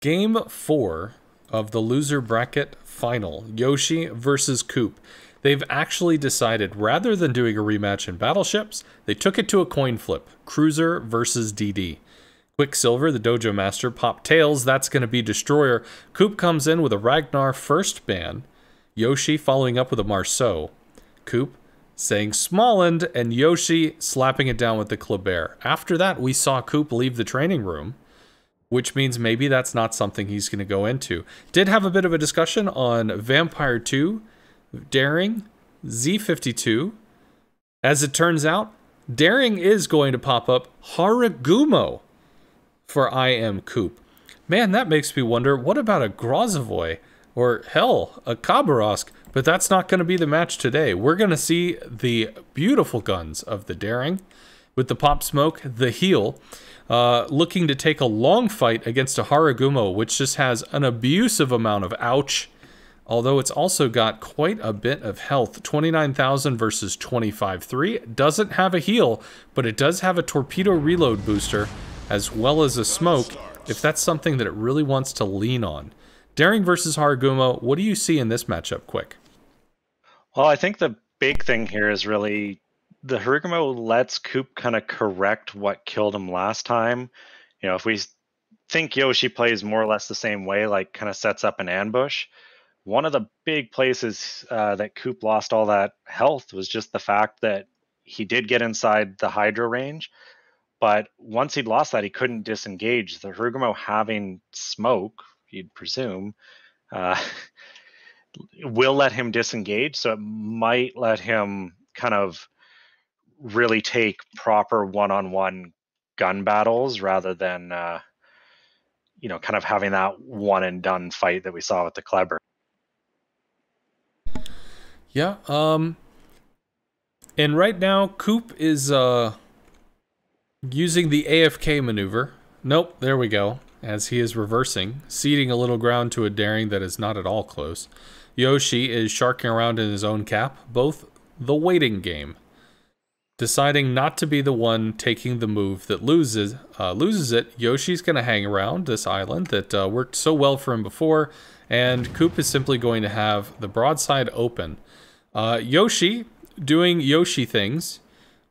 Game 4 of the loser bracket final, Yoshi versus Coop. They've actually decided, rather than doing a rematch in battleships, they took it to a coin flip. Cruiser versus DD. Quicksilver, the Dojo Master, popped tails. That's going to be Destroyer. Coop comes in with a Ragnar first ban. Yoshi following up with a Marceau. Coop saying Smolland, and Yoshi slapping it down with the Kleber. After that, we saw Coop leave the training room, which means maybe that's not something he's going to go into. Did have a bit of a discussion on Vampire 2, Daring, Z52. As it turns out, Daring is going to pop up Haragumo for I Am Coop. Man, that makes me wonder, what about a Grozovoy? Or hell, a Khabarovsk? But that's not going to be the match today. We're going to see the beautiful guns of the Daring with the Pop Smoke, the heel, looking to take a long fight against a Haragumo, which just has an abusive amount of ouch, although it's also got quite a bit of health. 29,000 versus 25,300. Doesn't have a heal, but it does have a torpedo reload booster, as well as a smoke, if that's something that it really wants to lean on. Daring versus Haragumo, what do you see in this matchup, Quick? Well, I think the big thing here is really the Haragumo lets Coop kind of correct what killed him last time. You know, if we think Yoshi plays more or less the same way, like kind of sets up an ambush, one of the big places that Coop lost all that health was just the fact that he did get inside the Hydro range, but once he'd lost that, he couldn't disengage. The Haragumo having smoke, you'd presume, will let him disengage, so it might let him kind of really take proper one-on-one gun battles rather than kind of having that one and done fight that we saw with the Kleber. Yeah, and right now Coop is using the AFK maneuver. Nope, there we go. As he is reversing, ceding a little ground to a Daring that is not at all close. Yoshi is sharking around in his own cap, both the waiting game. Deciding not to be the one taking the move that loses it, Yoshi's going to hang around this island that worked so well for him before, and Coop is simply going to have the broadside open. Yoshi doing Yoshi things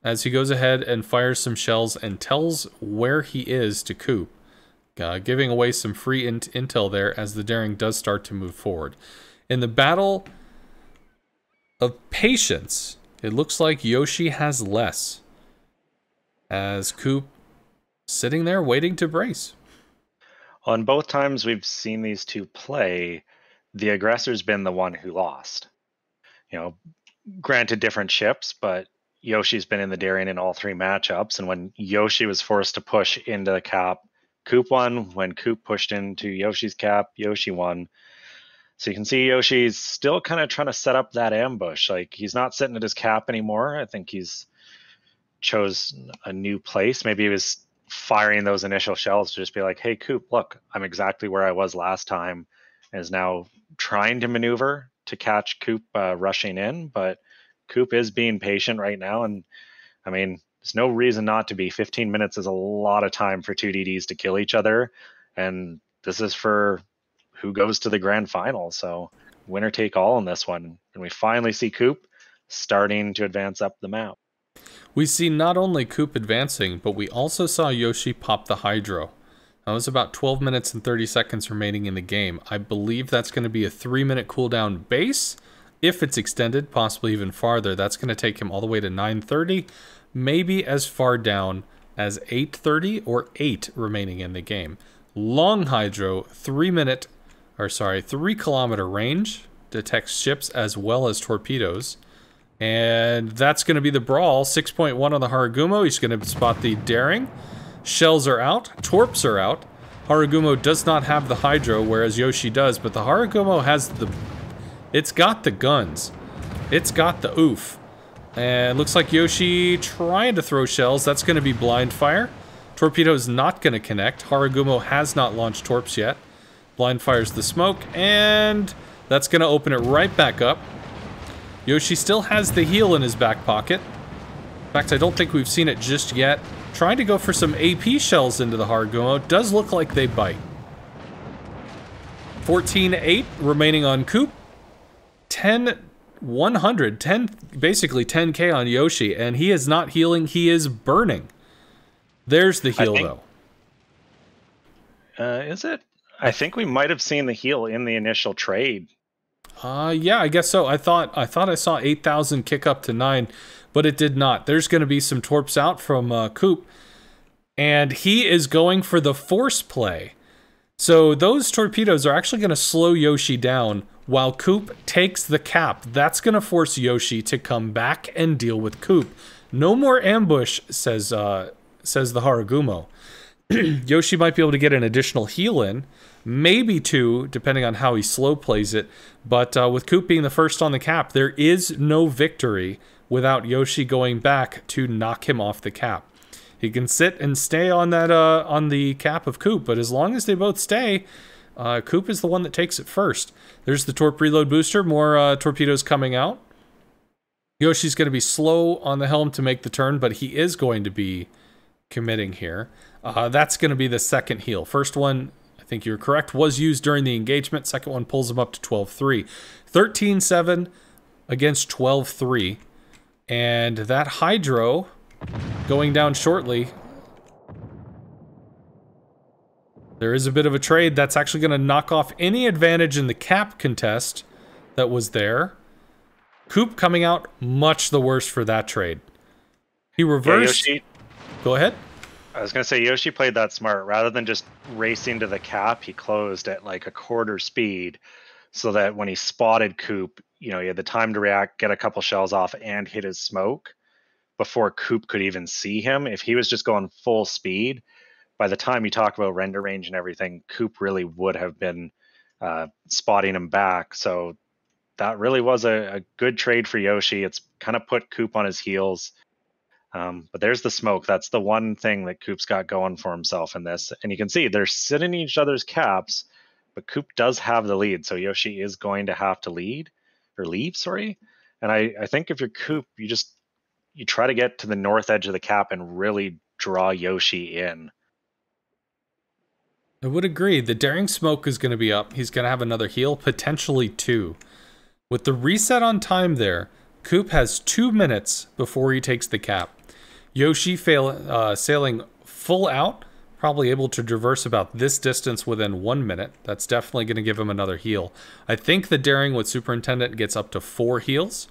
as he goes ahead and fires some shells and tells where he is to Coop. Giving away some free intel there as the Daring does start to move forward. In the battle of patience, it looks like Yoshi has less, as Coop sitting there waiting to brace. On both times we've seen these two play, the aggressor's been the one who lost. You know, granted different ships, but Yoshi's been in the Daring in all three matchups, and when Yoshi was forced to push into the cap, Coop won. When Coop pushed into Yoshi's cap, Yoshi won. So you can see Yoshi's still kind of trying to set up that ambush. Like, he's not sitting at his cap anymore. I think he's chose a new place. Maybe he was firing those initial shells to just be like, hey, Coop, look, I'm exactly where I was last time. And is now trying to maneuver to catch Coop rushing in. But Coop is being patient right now. And, I mean, there's no reason not to be. 15 minutes is a lot of time for two DDs to kill each other. And this is for who goes to the grand final. So winner take all in this one. And we finally see Coop starting to advance up the map. We see not only Coop advancing, but we also saw Yoshi pop the Hydro. That was about 12 minutes and 30 seconds remaining in the game. I believe that's going to be a 3-minute cooldown base. If it's extended, possibly even farther, that's going to take him all the way to 9:30. Maybe as far down as 8:30 or 8 remaining in the game. Long Hydro, 3-kilometer range, detects ships as well as torpedoes. And that's going to be the brawl. 6.1 on the Haragumo. He's going to spot the Daring. Shells are out. Torps are out. Haragumo does not have the Hydro, whereas Yoshi does. But the Haragumo has the... It's got the guns. It's got the oof. And looks like Yoshi trying to throw shells. That's going to be blind fire. Torpedo's not going to connect. Haragumo has not launched torps yet. Blind fires the smoke, and that's going to open it right back up. Yoshi still has the heal in his back pocket. In fact, I don't think we've seen it just yet. Trying to go for some AP shells into the Haragumo. Does look like they bite. 14-8 remaining on Coop. 10, basically 10k on Yoshi, and he is not healing, he is burning. There's the heal, though. Is it? I think we might have seen the heal in the initial trade. Yeah, I guess so. I thought I saw 8,000 kick up to 9, but it did not. There's going to be some torps out from Coop, and he is going for the force play. So those torpedoes are actually going to slow Yoshi down while Coop takes the cap. That's going to force Yoshi to come back and deal with Coop. No more ambush, says the Haragumo. Yoshi might be able to get an additional heal in, maybe 2, depending on how he slow plays it. But with Coop being the first on the cap, there is no victory without Yoshi going back to knock him off the cap. He can sit and stay on that on the cap of Coop, but as long as they both stay, Coop is the one that takes it first. There's the torp reload booster, more torpedoes coming out. Yoshi's going to be slow on the helm to make the turn, but he is going to be committing here. That's going to be the second heal. First one, I think you're correct, was used during the engagement. Second one pulls him up to 12-3. 13-7 against 12-3. And that Hydro going down shortly. There is a bit of a trade that's actually going to knock off any advantage in the cap contest that was there. Coop coming out much the worse for that trade. He reversed. Yeah, Yoshi, go ahead. I was going to say, Yoshi played that smart. Rather than just racing to the cap, he closed at like a quarter speed so that when he spotted Coop, you know, he had the time to react, get a couple shells off, and hit his smoke before Coop could even see him. If he was just going full speed, by the time you talk about render range and everything, Coop really would have been spotting him back. So that really was a good trade for Yoshi. It's kind of put Coop on his heels. But there's the smoke. That's the one thing that Coop's got going for himself in this. And you can see they're sitting in each other's caps, but Coop does have the lead. So Yoshi is going to have to leave. And I think if you're Coop, you try to get to the north edge of the cap and really draw Yoshi in. I would agree. The Daring Smoke is going to be up. He's going to have another heal, potentially 2. With the reset on time there, Coop has 2 minutes before he takes the cap. Yoshi sailing full out, probably able to traverse about this distance within 1 minute. That's definitely going to give him another heal. I think the Daring with Superintendent gets up to 4 heals.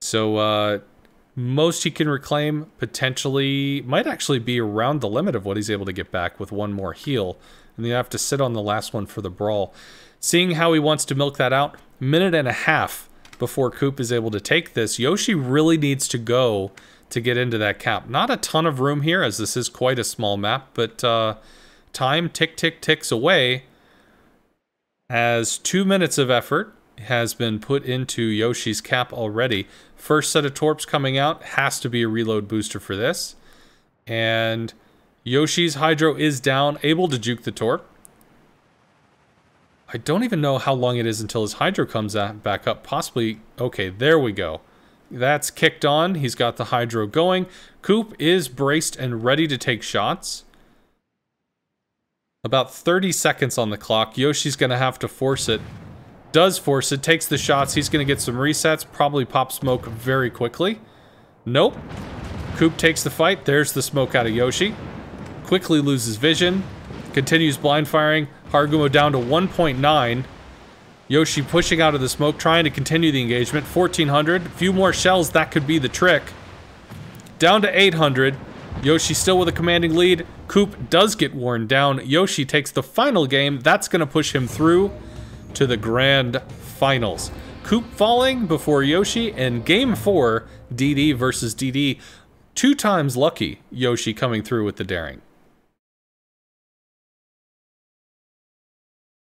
So most he can reclaim, potentially, might actually be around the limit of what he's able to get back with 1 more heal. And you have to sit on the last one for the brawl. Seeing how he wants to milk that out, 1.5 minutes before Coop is able to take this. Yoshi really needs to go to get into that cap. Not a ton of room here, as this is quite a small map, but time ticks away as 2 minutes of effort has been put into Yoshi's cap already. First set of torps coming out has to be a reload booster for this. And Yoshi's Hydro is down, able to juke the torp. I don't even know how long it is until his Hydro comes back up. Possibly, okay, there we go. That's kicked on. He's got the Hydro going. Coop is braced and ready to take shots. About 30 seconds on the clock. Yoshi's going to have to force it. Does force it, takes the shots. He's going to get some resets. Probably pop smoke very quickly. Nope. Coop takes the fight. There's the smoke out of Yoshi. Quickly loses vision. Continues blind firing. Haragumo down to 1.9. Yoshi pushing out of the smoke, trying to continue the engagement. 1,400. A few more shells, that could be the trick. Down to 800. Yoshi still with a commanding lead. Coop does get worn down. Yoshi takes the final game. That's going to push him through to the grand finals. Coop falling before Yoshi in Game 4, DD versus DD. 2 times lucky Yoshi coming through with the Daring.